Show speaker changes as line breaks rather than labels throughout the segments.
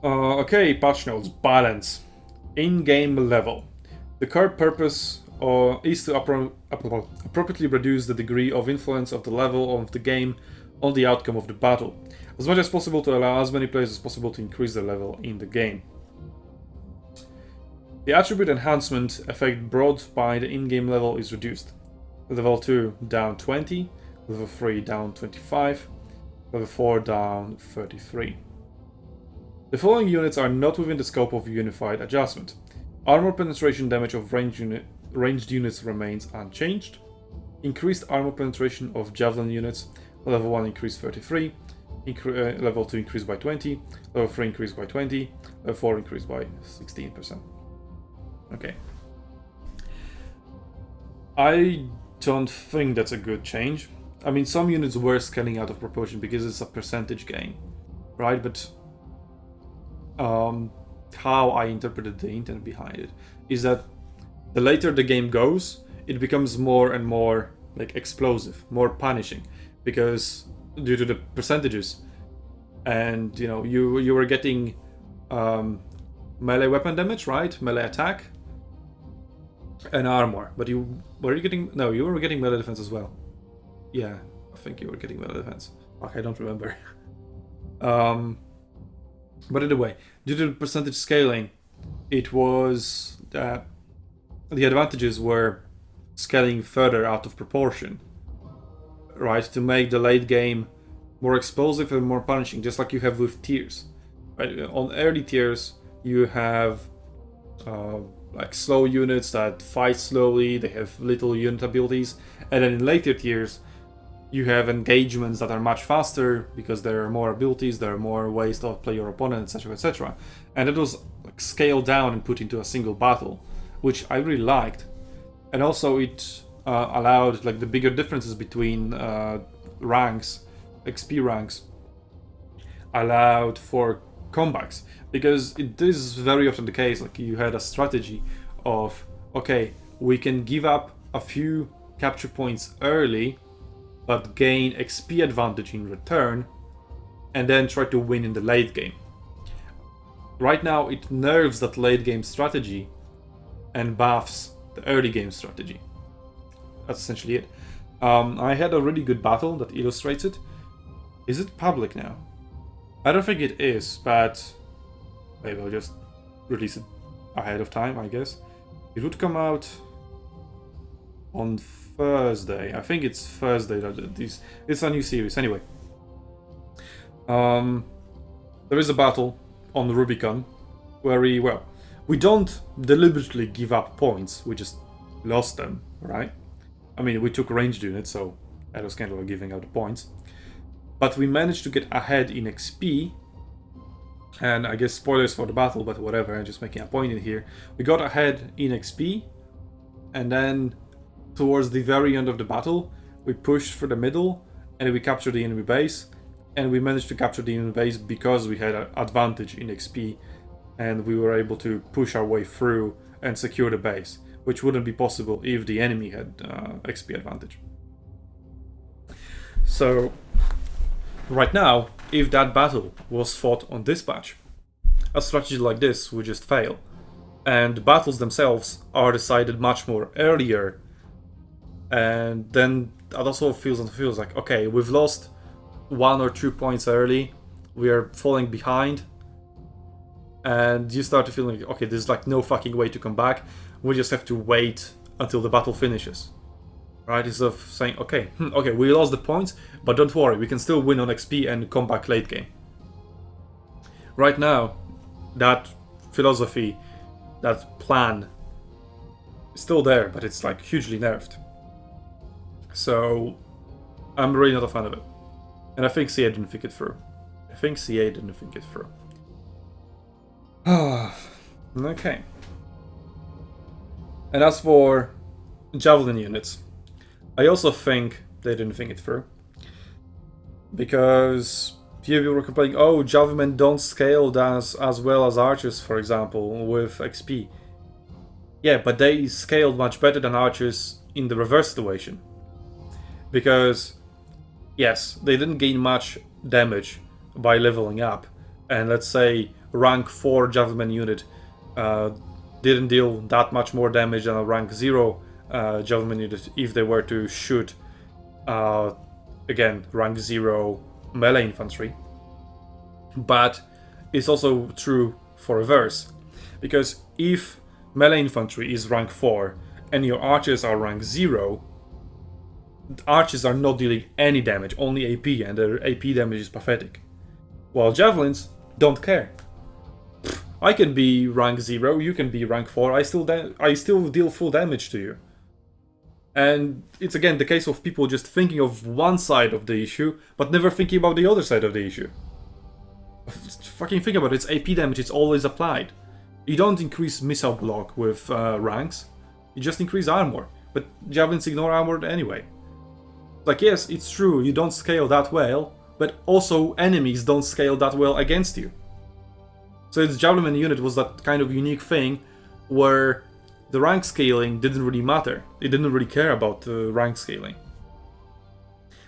Okay, patch notes. Balance. In-game level. The core purpose is to appropriately reduce the degree of influence of the level of the game on the outcome of the battle, as much as possible to allow as many players as possible to increase their level in the game. The attribute enhancement effect brought by the in-game level is reduced. Level 2 down 20, level 3 down 25, level 4 down 33. The following units are not within the scope of unified adjustment. Armor penetration damage of ranged units remains unchanged. Increased armor penetration of Javelin units. Level 1 increased 33. Level 2 increased by 20. Level 3 increased by 20. Level 4 increased by 16%. Okay. I don't think that's a good change. I mean, some units were scaling out of proportion because it's a percentage game, right? But how I interpreted the intent behind it is that the later the game goes, it becomes more and more like explosive, more punishing, because due to the percentages, and you know, you were getting melee weapon damage, right? Melee attack and armor, but you were getting melee defense as well. Yeah, I think you were getting melee defense. Fuck, I don't remember. But either way, due to the percentage scaling, it was that the advantages were scaling further out of proportion, right? To make the late game more explosive and more punishing, just like you have with tiers. Right? On early tiers, you have like slow units that fight slowly, they have little unit abilities, and then in later tiers, you have engagements that are much faster because there are more abilities, there are more ways to outplay your opponent, etc., etc. And it was like scaled down and put into a single battle, which I really liked. And also it allowed like the bigger differences between ranks, XP ranks, allowed for comebacks, because it is very often the case. Like you had a strategy of, okay, we can give up a few capture points early but gain XP advantage in return, and then try to win in the late game. Right now, it nerfs that late game strategy and buffs the early game strategy. That's essentially it. I had a really good battle that illustrates it. Is it public now? I don't think it is, but maybe I'll just release it ahead of time, I guess. It would come out on Thursday. I think it's Thursday that it's a new series. Anyway, there is a battle on the Rubicon where we don't deliberately give up points. We just lost them, right? I mean, we took ranged units, so that was kind of like giving out the points. But we managed to get ahead in XP, and I guess spoilers for the battle, but whatever, I'm just making a point in here. We got ahead in XP, and then towards the very end of the battle, we pushed for the middle, and we captured the enemy base, and we managed to capture the enemy base because we had an advantage in XP, and we were able to push our way through and secure the base, which wouldn't be possible if the enemy had XP advantage. So right now, if that battle was fought on this patch, a strategy like this would just fail, and the battles themselves are decided much more earlier. And then that also feels like, okay, we've lost 1 or 2 points early, we are falling behind, and you start to feel like, okay, there's like no fucking way to come back, we just have to wait until the battle finishes, right? Instead of saying, okay, we lost the points, but don't worry, we can still win on XP and come back late game. Right now, that philosophy, that plan, is still there, but it's like hugely nerfed. So I'm really not a fan of it. And I think CA didn't think it through. Okay. And as for Javelin units, I also think they didn't think it through. Because people were complaining, oh, Javelin don't scale as well as archers, for example, with XP. Yeah, but they scaled much better than archers in the reverse situation. Because, yes, they didn't gain much damage by leveling up. And let's say rank 4 Javelin unit didn't deal that much more damage than a rank 0 Javelin unit if they were to shoot, again, rank 0 melee infantry. But it's also true for reverse, because if melee infantry is rank 4 and your archers are rank 0, archers are not dealing any damage, only AP, and their AP damage is pathetic. While javelins don't care. I can be rank 0, you can be rank 4, I still deal full damage to you. And it's again the case of people just thinking of one side of the issue, but never thinking about the other side of the issue. Fucking think about it, it's AP damage, it's always applied. You don't increase missile block with ranks, you just increase armor. But javelins ignore armor anyway. Like, yes, it's true, you don't scale that well, but also enemies don't scale that well against you. So its Javelin unit was that kind of unique thing where the rank scaling didn't really matter. It didn't really care about rank scaling.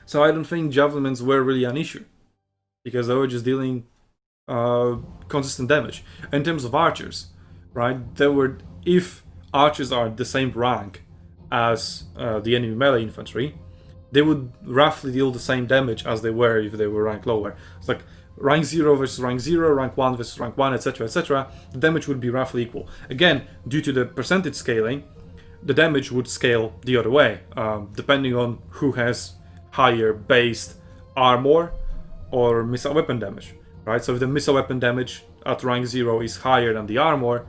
So I don't think javelins were really an issue, because they were just dealing consistent damage. In terms of archers, right, if archers are the same rank as the enemy melee infantry, they would roughly deal the same damage as they were if they were ranked lower. It's like rank 0 versus rank 0, rank 1 versus rank 1, etc, etc. The damage would be roughly equal. Again, due to the percentage scaling, the damage would scale the other way, depending on who has higher based armor or missile weapon damage. Right? So if the missile weapon damage at rank 0 is higher than the armor,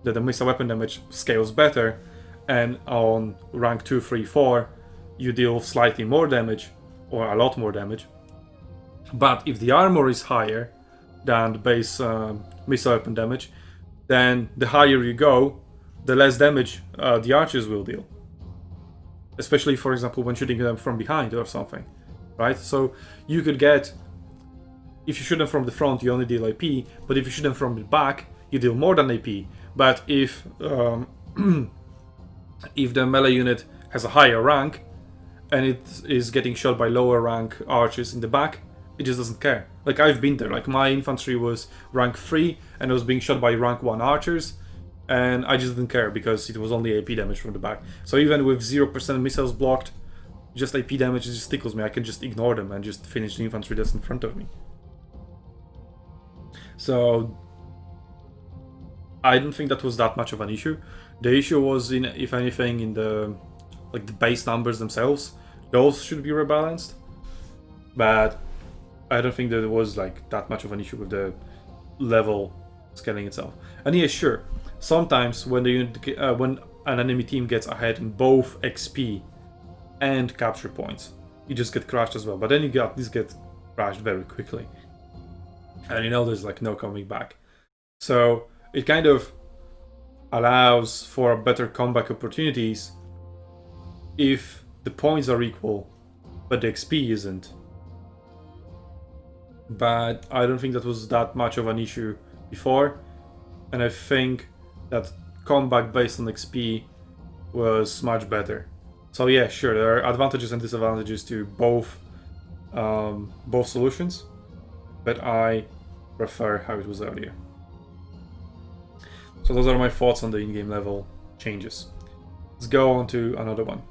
then the missile weapon damage scales better, and on rank 2, 3, 4, you deal slightly more damage, or a lot more damage. But if the armor is higher than the base missile weapon damage, then the higher you go, the less damage the archers will deal. Especially, for example, when shooting them from behind or something. Right? So you could get, if you shoot them from the front, you only deal AP, but if you shoot them from the back, you deal more than AP. But if if the melee unit has a higher rank, and it is getting shot by lower rank archers in the back, it just doesn't care. Like, I've been there. Like, my infantry was rank 3, and I was being shot by rank 1 archers, and I just didn't care, because it was only AP damage from the back. So even with 0% missiles blocked, just AP damage just tickles me. I can just ignore them and just finish the infantry that's in front of me. So I don't think that was that much of an issue. The issue was, if anything, in the base numbers themselves. Those should be rebalanced, but I don't think that it was like that much of an issue with the level scaling itself. And yeah, sure, sometimes when when an enemy team gets ahead in both XP and capture points, you just get crushed as well. But then you get crushed very quickly, and you know there's like no coming back. So it kind of allows for better comeback opportunities if the points are equal, but the XP isn't. But I don't think that was that much of an issue before, and I think that comeback based on XP was much better. So yeah, sure, there are advantages and disadvantages to both solutions, but I prefer how it was earlier. So those are my thoughts on the in-game level changes. Let's go on to another one.